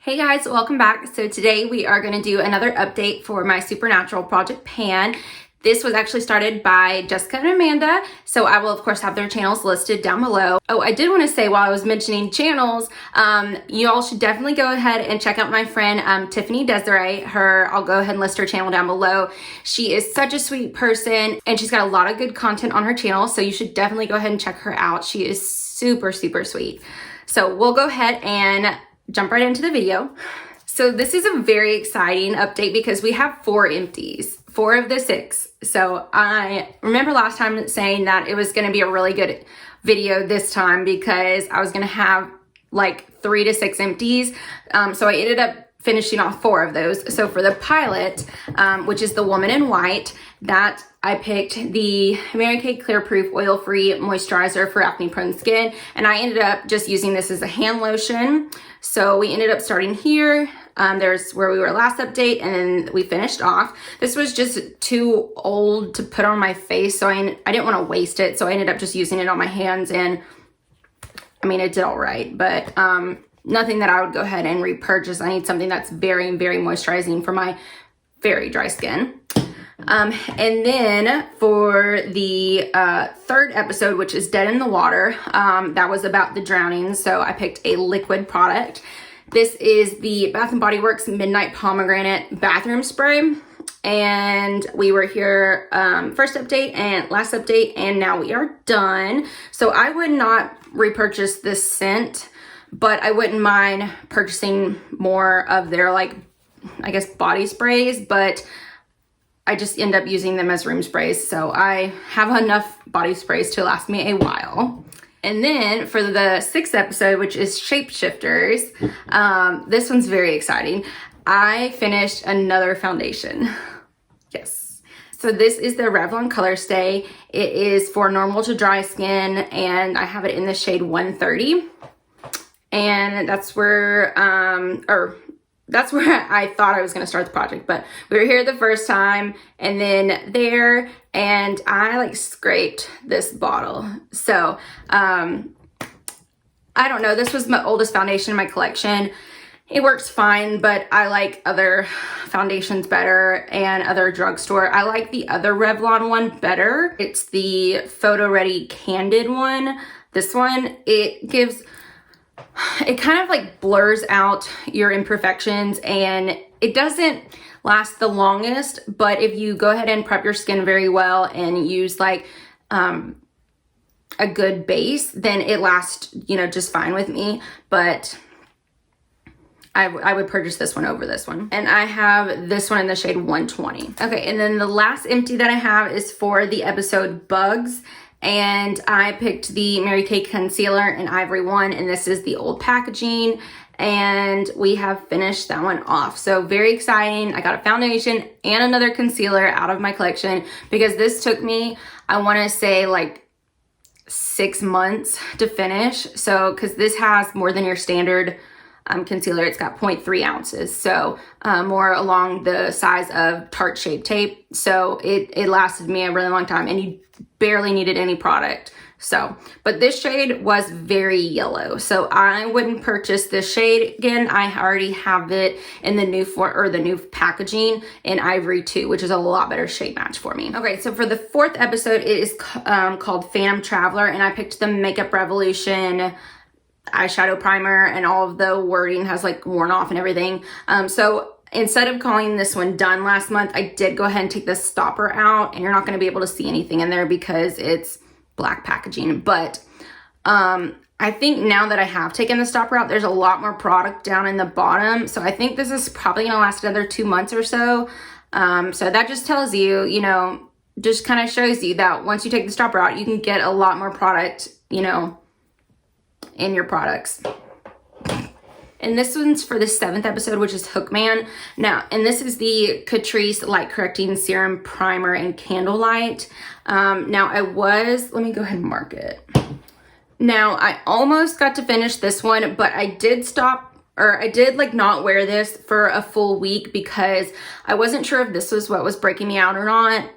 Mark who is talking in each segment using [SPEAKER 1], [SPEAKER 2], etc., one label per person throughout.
[SPEAKER 1] Hey guys, welcome back. So today we are going to do another update for my Supernatural Project Pan. This was actually started by Jessica and Amanda, so I will of course have their channels listed down below. Oh, I did want to say while I was mentioning channels, you all should definitely go ahead and check out my friend Tiffany Desiree. I'll go ahead and list her channel down below. She is such a sweet person and she's got a lot of good content on her channel, so you should definitely go ahead and check her out. She is super sweet. So we'll go ahead and jump right into the video. So this is a very exciting update because we have 4 empties, 4 of the 6. So I remember last time saying that it was going to be a really good video this time because I was going to have like 3 to 6 empties. So I ended up finishing off 4 of those. So for the pilot, which is the woman in white, that I picked the Mary Kay Clear Proof Oil-Free Moisturizer for acne-prone skin, and I ended up just using this as a hand lotion. So we ended up starting here. There's where we were last update, and then we finished off. This was just too old to put on my face, so I didn't want to waste it, so I ended up just using it on my hands, and I mean, it did all right, but nothing that I would go ahead and repurchase. I need something that's very moisturizing for my very dry skin. And then for the 3rd episode, which is Dead in the Water, that was about the drowning, so I picked a liquid product. This is the Bath & Body Works Midnight Pomegranate Bathroom Spray, and we were here first update and last update, and now we are done. So I would not repurchase this scent, but I wouldn't mind purchasing more of their, like, I guess body sprays, but I just end up using them as room sprays. So I have enough body sprays to last me a while. And then for the 6th episode, which is Shapeshifters, this one's very exciting. I finished another foundation. Yes. So this is the Revlon Color Stay. It is for normal to dry skin, and I have it in the shade 130. And that's where, that's where I thought I was going to start the project, but we were here the first time and then there, and I like scraped this bottle. So, I don't know. This was my oldest foundation in my collection. It works fine, but I like other foundations better and other drugstore. I like the other Revlon one better. It's the Photo Ready Candid one. This one, it kind of like blurs out your imperfections, and it doesn't last the longest, but if you go ahead and prep your skin very well and use like a good base, then it lasts, you know, just fine with me. But I would purchase this one over this one. And I have this one in the shade 120. Okay, and then the last empty that I have is for the episode Bugs. And I picked the Mary Kay Concealer in Ivory 1, and this is the old packaging, and we have finished that one off. So very exciting. I got a foundation and another concealer out of my collection because this took me, I want to say, like 6 months to finish. So because this has more than your standard concealer, it's got 0.3 ounces, so more along the size of Tarte Shape Tape. So it lasted me a really long time, and you barely needed any product. So, but this shade was very yellow, so I wouldn't purchase this shade again. I already have it in the new packaging in Ivory 2, which is a lot better shade match for me. Okay, so for the 4th episode, it is called Phantom Traveler, and I picked the Makeup Revolution eyeshadow primer, and all of the wording has like worn off and everything. So instead of calling this one done last month, I did go ahead and take the stopper out, and you're not going to be able to see anything in there because it's black packaging. But I think now that I have taken the stopper out, there's a lot more product down in the bottom. So I think this is probably going to last another 2 months or so. So that just tells you, you know, just kind of shows you that once you take the stopper out, you can get a lot more product, you know, in your products. And this one's for the 7th episode, which is Hookman. Now, and this is the Catrice Light Correcting Serum Primer and Candlelight. Now let me go ahead and mark it. Now, I almost got to finish this one, but I did like not wear this for a full week because I wasn't sure if this was what was breaking me out or not.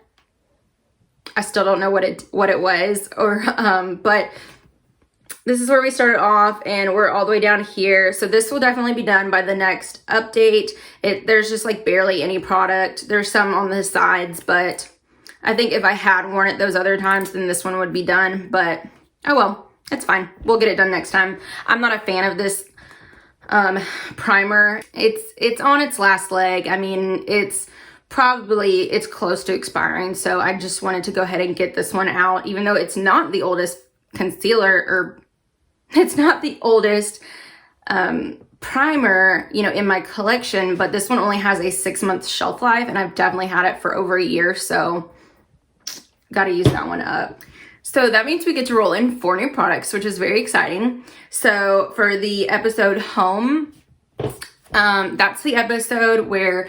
[SPEAKER 1] I still don't know what it was, or but this is where we started off, and we're all the way down here. So this will definitely be done by the next update. There's just like barely any product. There's some on the sides, but I think if I had worn it those other times, then this one would be done. But oh well, it's fine. We'll get it done next time. I'm not a fan of this primer. It's on its last leg. I mean, it's close to expiring, so I just wanted to go ahead and get this one out, even though it's not the oldest concealer, or it's not the oldest primer, you know, in my collection, but this one only has a 6-month shelf life, and I've definitely had it for over a year, so gotta use that one up. So that means we get to roll in 4 new products, which is very exciting. So for the episode Home, that's the episode where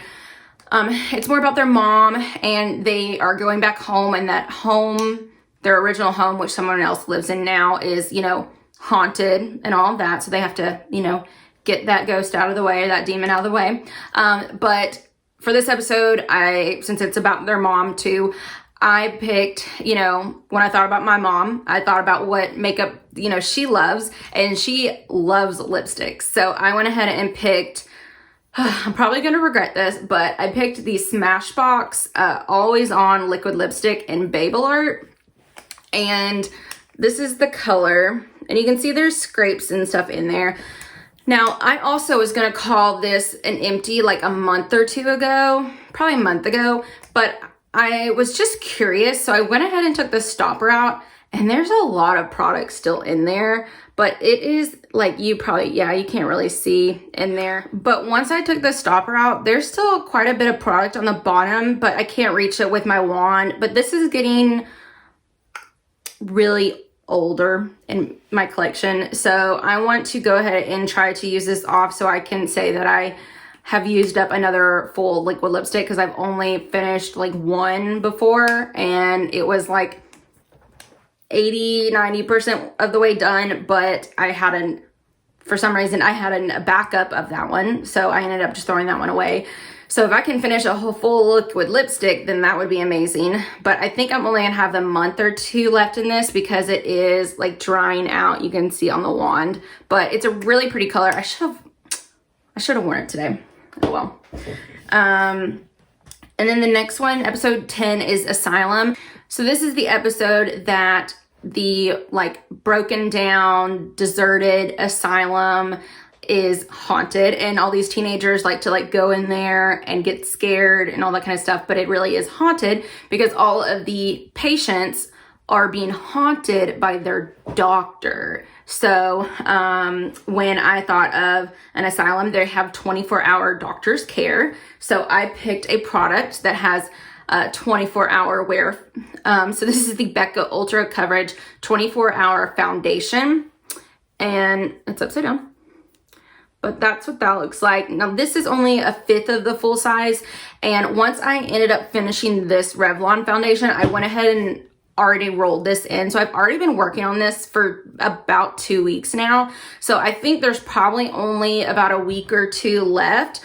[SPEAKER 1] it's more about their mom, and they are going back home, and that home, their original home, which someone else lives in now, is, you know, haunted and all of that. So they have to, you know, get that ghost out of the way, that demon out of the way. But for this episode, since it's about their mom too, I picked, you know, when I thought about my mom, I thought about what makeup, you know, she loves, and she loves lipsticks. So I went ahead and picked, I'm probably going to regret this, but I picked the Smashbox Always On Liquid Lipstick in Babel Art. And this is the color, and you can see there's scrapes and stuff in there. Now, I also was going to call this an empty like a month or two ago, probably a month ago, but I was just curious, so I went ahead and took the stopper out, and there's a lot of product still in there, but it is like, you can't really see in there. But once I took the stopper out, there's still quite a bit of product on the bottom, but I can't reach it with my wand. But this is getting really older in my collection, so I want to go ahead and try to use this off so I can say that I have used up another full liquid lipstick, because I've only finished like one before, and it was like 80-90% of the way done, but for some reason I had a backup of that one, so I ended up just throwing that one away. So if I can finish a whole full liquid lipstick, then that would be amazing. But I think I'm only gonna have a month or two left in this, because it is like drying out, you can see on the wand. But it's a really pretty color. I should have worn it today. Oh well. And then the next one, episode 10, is Asylum. So this is the episode that the like broken down, deserted asylum is haunted, and all these teenagers like to like go in there and get scared and all that kind of stuff, but it really is haunted because all of the patients are being haunted by their doctor. So when I thought of an asylum, they have 24-hour doctor's care. So I picked a product that has 24-hour wear. So this is the Becca Ultra Coverage 24-hour foundation, and it's upside down. But that's what that looks like. Now this is only a 1/5 of the full size, and once I ended up finishing this Revlon foundation, I went ahead and already rolled this in. So I've already been working on this for about 2 weeks now. So I think there's probably only about a week or two left.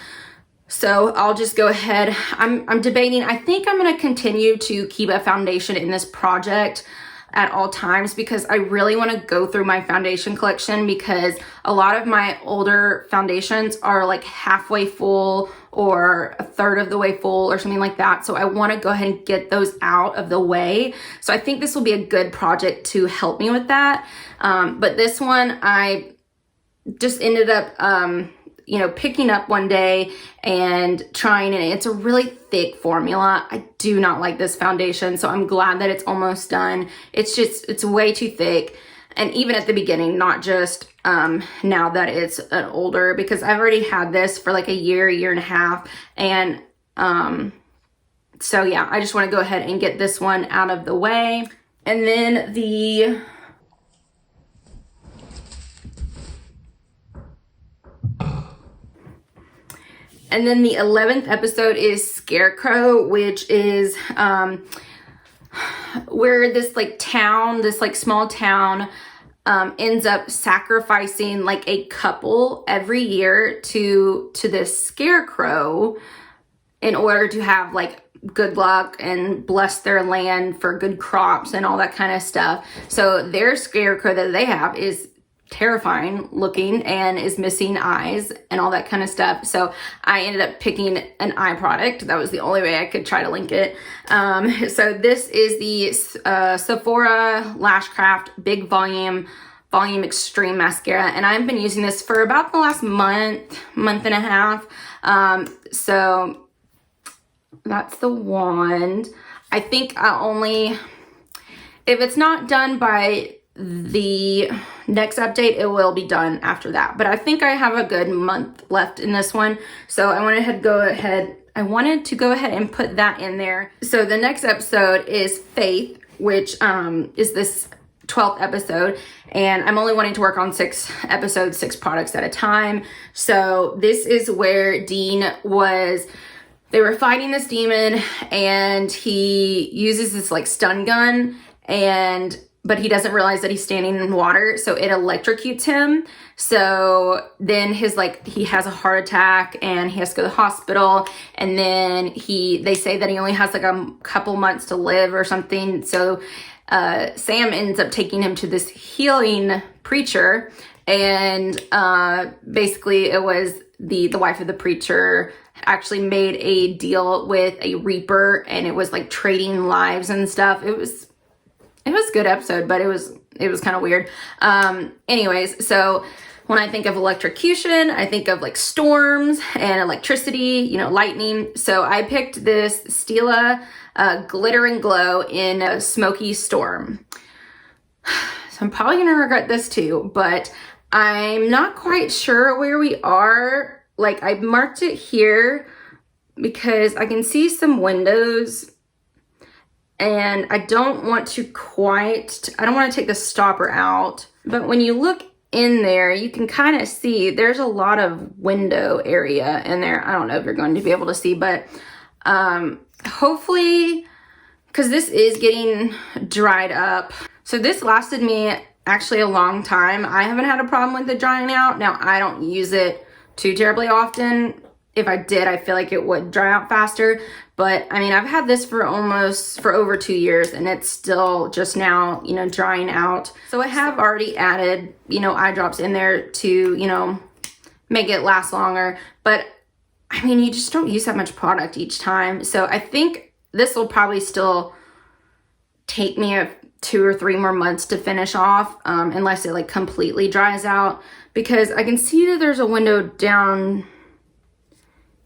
[SPEAKER 1] So I'll just go ahead. I'm debating. I think I'm going to continue to keep a foundation in this project at all times, because I really want to go through my foundation collection, because a lot of my older foundations are like halfway full or a 1/3 of the way full or something like that. So I want to go ahead and get those out of the way. So I think this will be a good project to help me with that. But this one I just ended up picking up one day and trying it. It's a really thick formula. I do not like this foundation, so I'm glad that it's almost done. It's way too thick. And even at the beginning, not just now that it's an older, because I've already had this for like a year and a half. And so yeah, I just want to go ahead and get this one out of the way. And then the And then the 11th episode is Scarecrow, which is where this like town, this like small town ends up sacrificing like a couple every year to this scarecrow in order to have like good luck and bless their land for good crops and all that kind of stuff. So their scarecrow that they have is terrifying looking and is missing eyes and all that kind of stuff. So I ended up picking an eye product. That was the only way I could try to link it. So this is the Sephora Lash Craft Big Volume Extreme Mascara, and I've been using this for about the last month and a half. So that's the wand. I think if it's not done by the next update, it will be done after that. But I think I have a good month left in this one. So I wanted to go ahead and put that in there. So the next episode is Faith, which is this 12th episode, and I'm only wanting to work on 6 episodes, 6 products at a time. So this is where they were fighting this demon, and he uses this like stun gun, but he doesn't realize that he's standing in water, so it electrocutes him. So then he has a heart attack and he has to go to the hospital, and then they say that he only has like a couple months to live or something. So Sam ends up taking him to this healing preacher, and basically it was the wife of the preacher actually made a deal with a reaper, and it was like trading lives and stuff. It was a good episode, but it was kind of weird. Anyways, so when I think of electrocution, I think of like storms and electricity, lightning. So I picked this Stila Glitter and Glow in a Smoky Storm. So I'm probably gonna regret this too, but I'm not quite sure where we are. Like, I marked it here because I can see some windows, and I don't want to take the stopper out. But when you look in there, you can kind of see there's a lot of window area in there. I don't know if you're going to be able to see, but hopefully, because this is getting dried up. So this lasted me actually a long time. I haven't had a problem with it drying out. Now, I don't use it too terribly often. If I did, I feel like it would dry out faster. But I mean, I've had this for over 2 years, and it's still just now, drying out. So I have already added, eye drops in there to, make it last longer. But I mean, you just don't use that much product each time. So I think this will probably still take me 2 or 3 more months to finish off, unless it like completely dries out, because I can see that there's a window down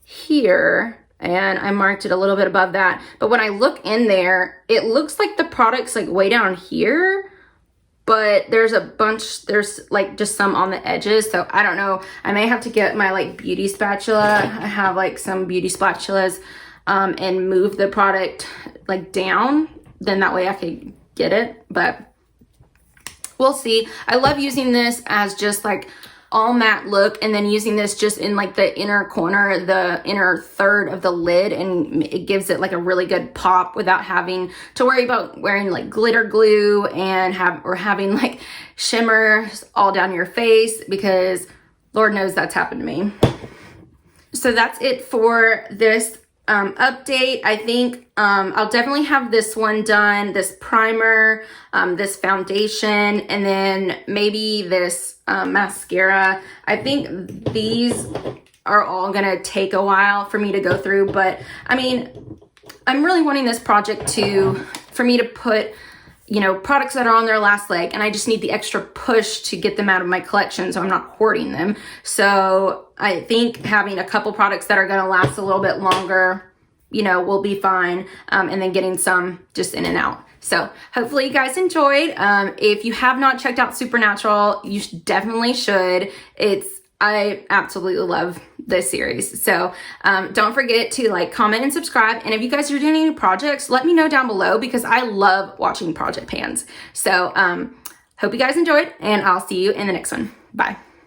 [SPEAKER 1] here, and I marked it a little bit above that. But when I look in there, it looks like the product's like way down here, but there's like just some on the edges. So I don't know, I may have to get my like beauty spatula. I have like some beauty spatulas, and move the product like down, then that way I could get it, but we'll see. I love using this as just like all matte look, and then using this just in like the inner corner, the inner third of the lid, and it gives it like a really good pop without having to worry about wearing like glitter glue and having like shimmers all down your face, because Lord knows that's happened to me. So that's it for this update. I think I'll definitely have this one done, this primer, this foundation, and then maybe this mascara. I think these are all gonna take a while for me to go through, but I mean, I'm really wanting this project for me to put products that are on their last leg, and I just need the extra push to get them out of my collection, so I'm not hoarding them. So I think having a couple products that are gonna last a little bit longer, will be fine, and then getting some just in and out. So hopefully you guys enjoyed. If you have not checked out Supernatural, you definitely should. I absolutely love this series. So don't forget to like, comment, and subscribe. And if you guys are doing any projects, let me know down below, because I love watching project pans. So hope you guys enjoyed, and I'll see you in the next one. Bye.